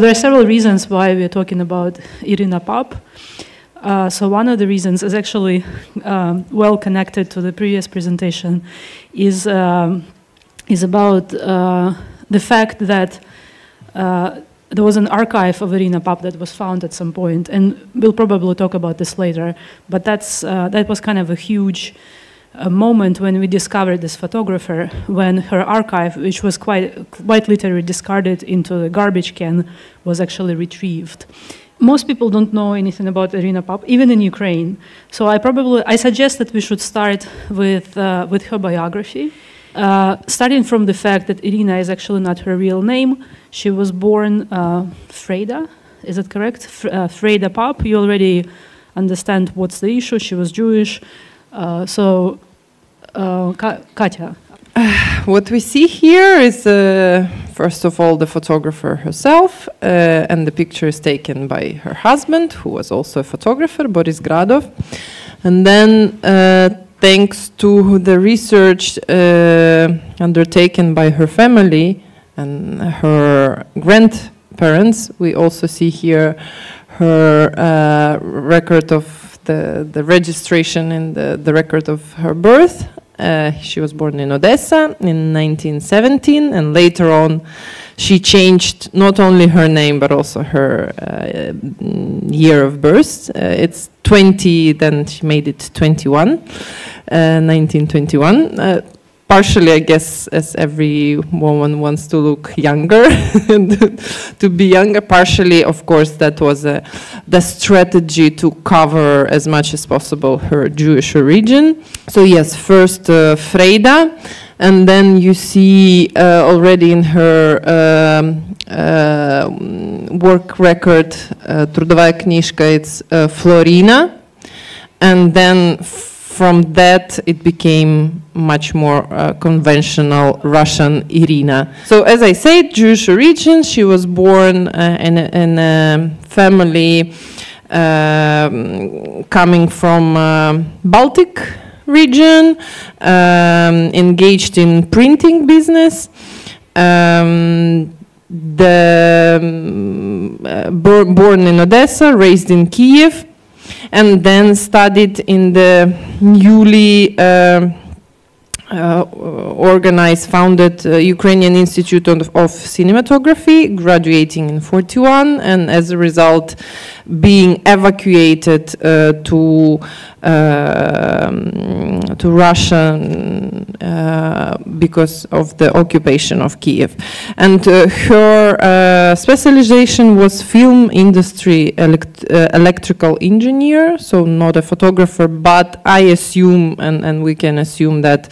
There are several reasons why we're talking about Iryna Pap. So one of the reasons is actually well connected to the previous presentation, is about the fact that there was an archive of Iryna Pap that was found at some point, and we'll probably talk about this later. But that was kind of a huge moment when we discovered this photographer, when her archive, which was quite literally discarded into the garbage can, was actually retrieved. Most people don't know anything about Iryna Pap, even in Ukraine. So I suggest that we should start with her biography, starting from the fact that Iryna is actually not her real name. She was born Freda, is it correct? Freda Pap. You already understand what's the issue. She was Jewish. Katya. What we see here is, first of all, the photographer herself, and the picture is taken by her husband, who was also a photographer, Boris Gradov. And then, thanks to the research undertaken by her family and her grandparents, we also see here her record of the registration and the record of her birth. She was born in Odessa in 1917, and later on she changed not only her name but also her year of birth. It's 20, then she made it 21, 1921. Partially, I guess, as every woman wants to look younger, to be younger. Partially, of course, that was the strategy to cover as much as possible her Jewish origin. So yes, first Freda, and then you see already in her work record, Trudovaya knižka, it's Florina, and then from that, it became much more conventional Russian Iryna. So, as I said, Jewish origin. She was born in a family coming from Baltic region, engaged in printing business. Born in Odessa, raised in Kiev, and then studied in the newly organized, founded Ukrainian Institute of Cinematography, graduating in 41, and as a result being evacuated to Russia because of the occupation of Kiev. And her specialization was film industry, electrical engineer, so not a photographer, but I assume, and we can assume that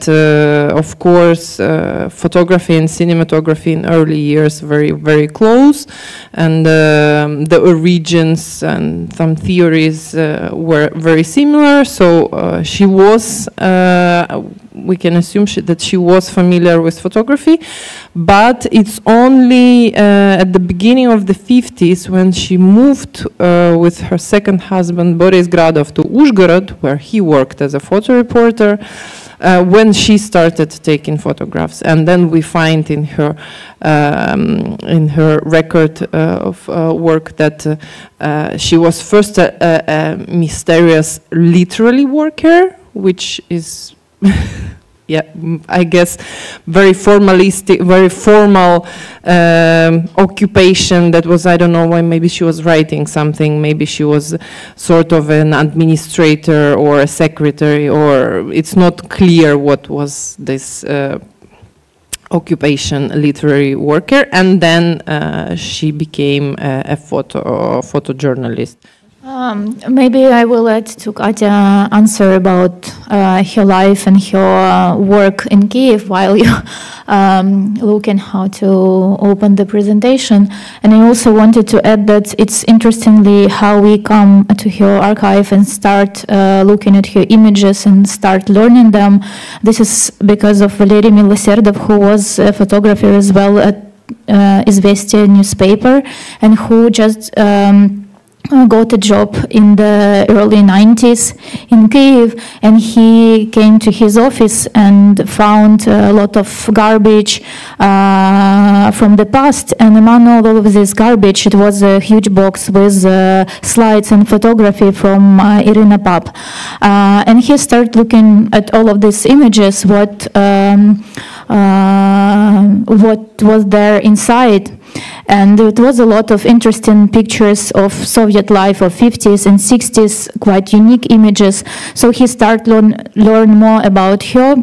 of course photography and cinematography in early years very, very close, and the origins and some theories were very similar. So she was, we can assume that she was familiar with photography, but it's only at the beginning of the 50s when she moved with her second husband Boris Gradov to Uzhgorod, where he worked as a photo reporter, when she started taking photographs. And then we find in her record of work that she was first a mysterious literary worker, which is yeah, I guess very formalistic, very formal occupation that was, I don't know why, maybe she was writing something, maybe she was sort of an administrator or a secretary, or it's not clear what was this occupation, literary worker, and then she became a photojournalist. Maybe I will let to Katya answer about her life and her work in Kiev while you looking how to open the presentation. And I also wanted to add that it's interestingly how we come to her archive and start looking at her images and start learning them. This is because of Valery Miloserdov, who was a photographer as well at Izvestia newspaper, and who just got a job in the early 90s in Kyiv, and he came to his office and found a lot of garbage from the past, and among all of this garbage it was a huge box with slides and photography from Iryna Pap. And he started looking at all of these images, what was there inside. And it was a lot of interesting pictures of Soviet life of 50s and 60s, quite unique images. So he started learn more about her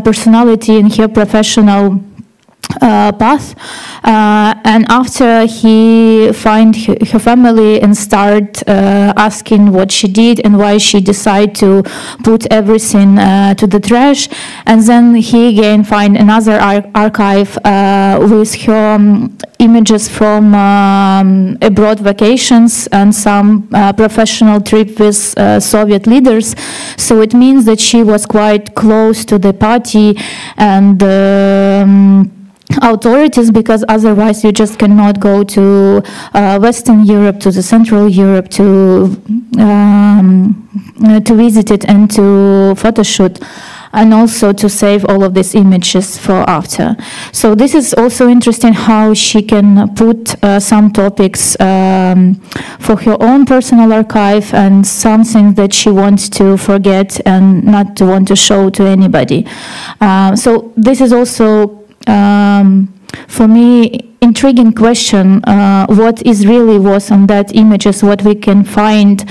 personality and her professional path. And after he find her family and start asking what she did and why she decided to put everything to the trash. And then he again find another archive with her images from abroad vacations and some professional trip with Soviet leaders. So it means that she was quite close to the party and authorities, because otherwise you just cannot go to Western Europe, to the Central Europe to visit it and to photo shoot, and also to save all of these images for after. So this is also interesting how she can put some topics for her own personal archive and something that she wants to forget and not to want to show to anybody. So this is also for me, intriguing question, what is really was on that images, what we can find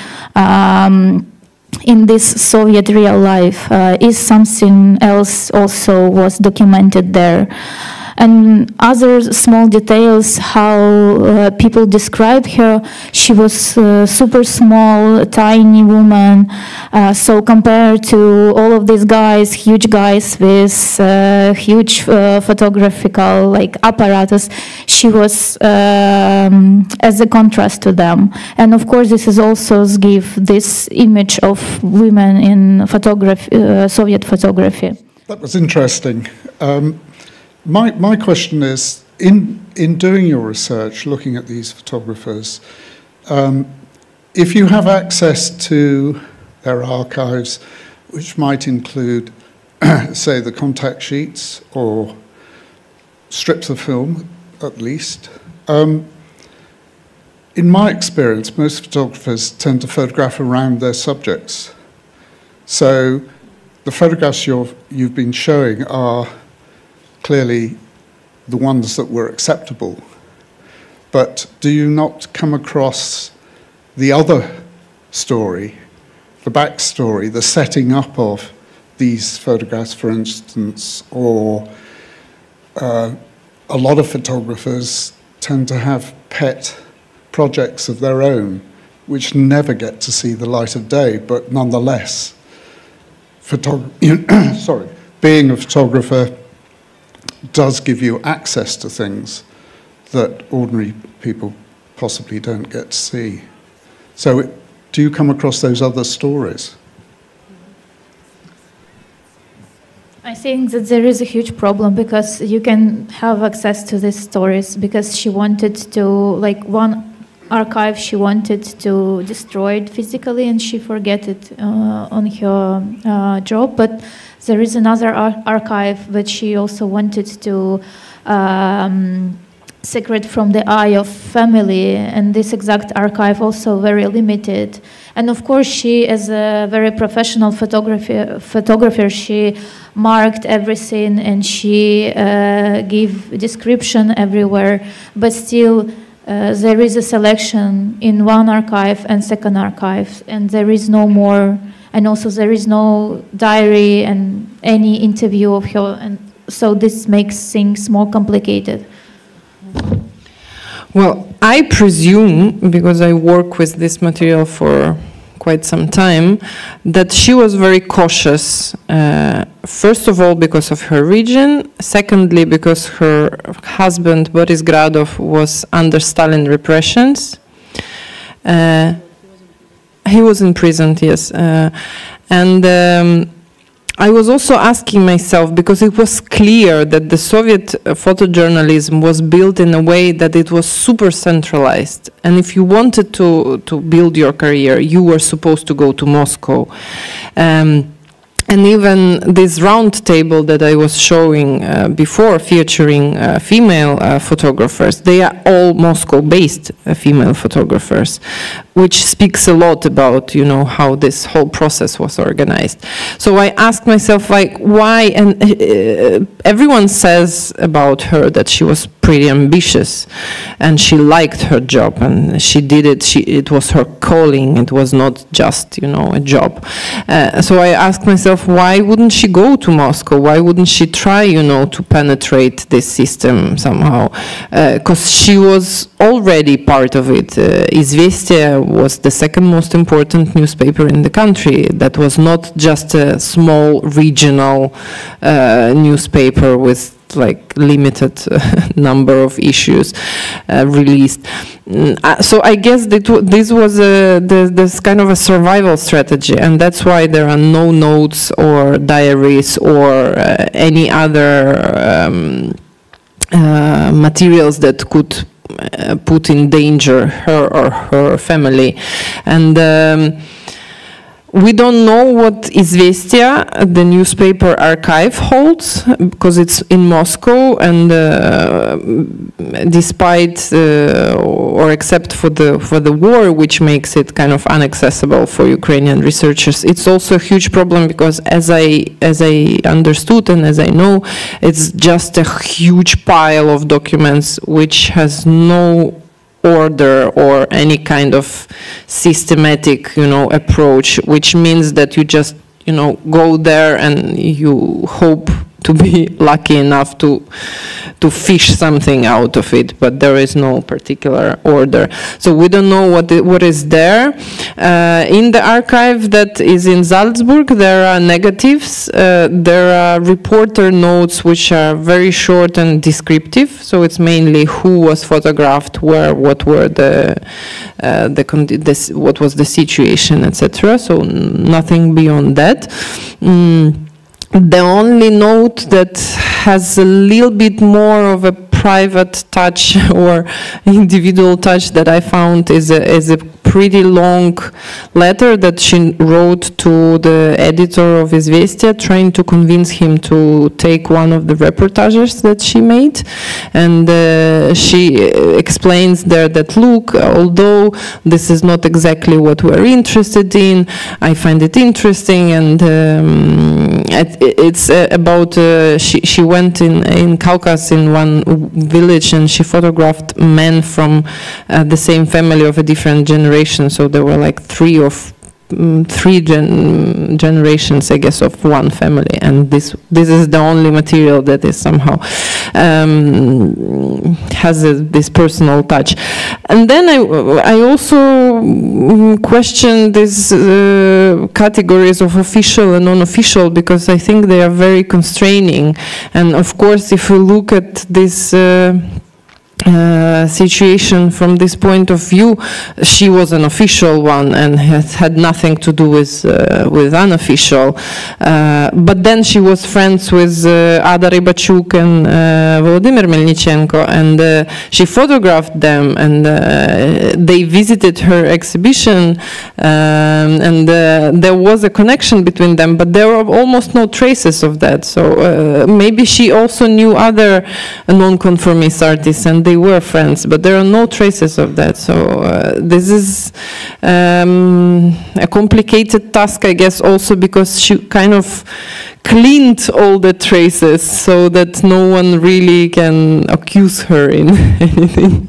in this Soviet real life, is something else also was documented there. And other small details, how people describe her. She was super small, tiny woman. So compared to all of these guys, huge guys with huge photographical apparatus, she was as a contrast to them. And of course, this is also give this image of women in photography, Soviet photography. That was interesting. My question is, in doing your research, looking at these photographers, if you have access to their archives, which might include, say, the contact sheets or strips of film, at least, in my experience, most photographers tend to photograph around their subjects. So the photographs you've been showing are clearly the ones that were acceptable. But do you not come across the other story, the backstory, the setting up of these photographs, for instance, or a lot of photographers tend to have pet projects of their own, which never get to see the light of day, but nonetheless, being a photographer does give you access to things that ordinary people possibly don't get to see. So do you come across those other stories? I think that there is a huge problem, because you can have access to these stories, because she wanted to, one archive she wanted to destroy it physically and she forget it on her job, but there is another archive that she also wanted to secret from the eye of family, and this exact archive also very limited. And of course, she, as a very professional photographer, she marked everything and she gave description everywhere, but still there is a selection in one archive and second archive, and there is no more. And also there is no diary and any interview of her, and so this makes things more complicated. Well, I presume, because I work with this material for quite some time, that she was very cautious, first of all because of her region, secondly because her husband Boris Gradov was under Stalin repressions. He was imprisoned, yes. And I was also asking myself, because it was clear that the Soviet photojournalism was built in a way that it was super centralized. And if you wanted to build your career, you were supposed to go to Moscow. And even this round table that I was showing before, featuring female photographers, they are all Moscow-based female photographers, which speaks a lot about, you know, how this whole process was organized. So I asked myself, like, why? And everyone says about her that she was pretty ambitious, and she liked her job, and she did it. It was her calling. It was not just, you know, a job. So I asked myself, why wouldn't she go to Moscow? Why wouldn't she try, you know, to penetrate this system somehow? Because she was already part of it. Izvestia was the second most important newspaper in the country. That was not just a small regional newspaper with like limited number of issues released. So I guess this was this kind of a survival strategy, and that's why there are no notes or diaries or any other materials that could put in danger her or her family. And we don't know what Izvestia, the newspaper archive, holds, because it's in Moscow, and despite or except for the war, which makes it kind of inaccessible for Ukrainian researchers, it's also a huge problem because, as I understood and as I know, it's just a huge pile of documents which has no order or any kind of systematic, you know, approach, which means that you just, you know, go there and you hope to be lucky enough to fish something out of it, but there is no particular order. So we don't know what is there. In the archive that is in Salzburg, there are negatives. There are reporter notes which are very short and descriptive. So it's mainly who was photographed, where, what were what was the situation, etc. So nothing beyond that. The only note that has a little bit more of a private touch or individual touch that I found is a pretty long letter that she wrote to the editor of Izvestia, trying to convince him to take one of the reportages that she made. And she explains there that, look, although this is not exactly what we're interested in, I find it interesting, and it's about she went in Caucasus in one village, and she photographed men from the same family of a different generation. So there were like three generations, I guess, of one family, and this is the only material that is somehow has this personal touch. And then I also question these categories of official and non-official, because I think they are very constraining. And of course, if we look at this situation from this point of view, she was an official one and had nothing to do with unofficial. But then she was friends with Ada Rybachuk and Volodymyr Melnichenko, and she photographed them, and they visited her exhibition, and there was a connection between them, but there were almost no traces of that. So maybe she also knew other non-conformist artists, and they were friends, but there are no traces of that. So this is a complicated task, I guess, also because she kind of cleaned all the traces so that no one really can accuse her in anything.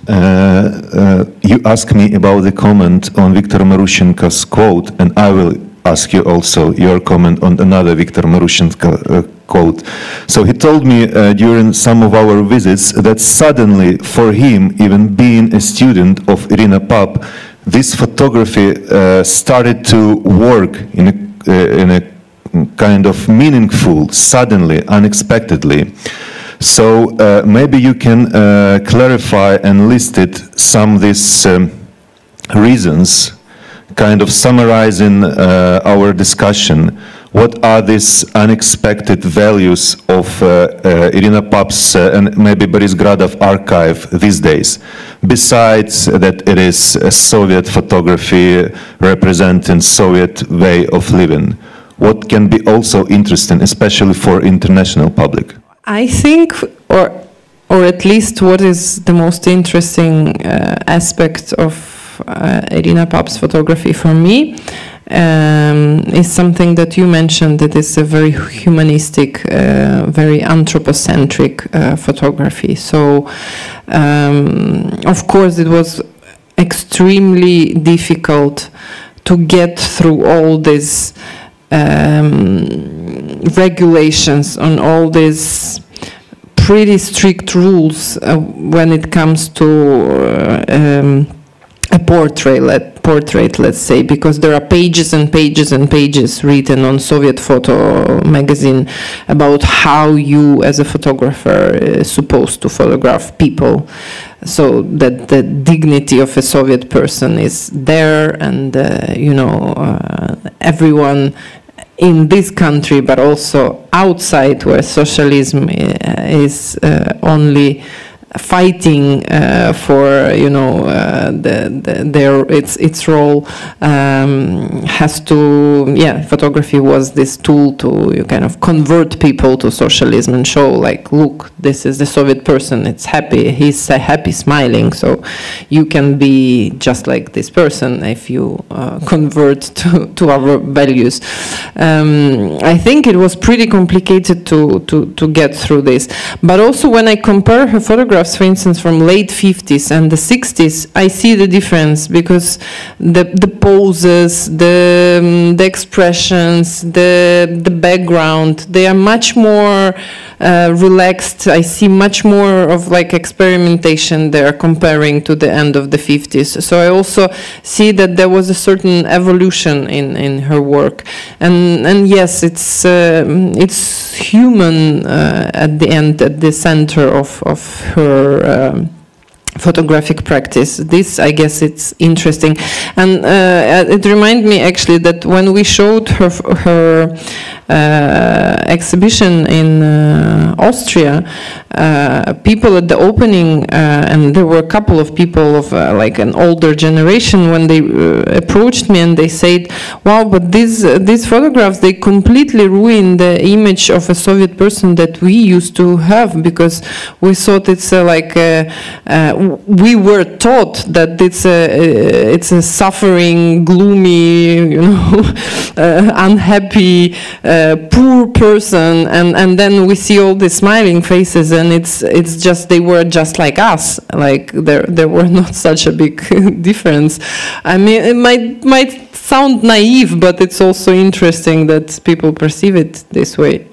You asked me about the comment on Viktor Marushenko's quote, and I will ask you also your comment on another Viktor Marushenko quote. So he told me during some of our visits that suddenly, for him, even being a student of Iryna Pap, this photography started to work in a kind of meaningful, suddenly, unexpectedly. So maybe you can clarify and list it some of these reasons, kind of summarizing our discussion. what are these unexpected values of Iryna Pap's and maybe Boris Gradov archive these days, besides that it is a Soviet photography representing Soviet way of living? What can be also interesting, especially for international public? I think, or at least what is the most interesting aspect of Iryna Pap's photography for me is something that you mentioned, that is a very humanistic, very anthropocentric photography. So, of course, it was extremely difficult to get through all these regulations, on all these pretty strict rules when it comes to a portrait, let's say, because there are pages and pages and pages written on Soviet Photo magazine about how you, as a photographer, is supposed to photograph people, so that the dignity of a Soviet person is there, and everyone in this country, but also outside, where socialism is only fighting for its role, has to photography was this tool to kind of convert people to socialism and show, like, look, this is the Soviet person, it's happy, he's happy, smiling, so you can be just like this person if you convert to our values. I think it was pretty complicated to get through this, but also when I compare her photographs, for instance, from late 50s and the 60s, I see the difference, because the poses, the expressions, the background, they are much more relaxed. I see much more of like experimentation there comparing to the end of the 50s. So I also see that there was a certain evolution in her work, and yes, it's human at the end, at the center of her photographic practice. This, I guess, it's interesting, and it reminded me actually that when we showed her exhibition in Austria, people at the opening, and there were a couple of people of like an older generation, when they approached me and they said, "Wow, but these photographs, they completely ruin the image of a Soviet person that we used to have, because we thought it's we were taught that it's a suffering, gloomy, unhappy, poor person, and then we see all these smiling faces, and it's just, they were just like us, like there were not such a big difference." I mean, it might sound naive, but it's also interesting that people perceive it this way.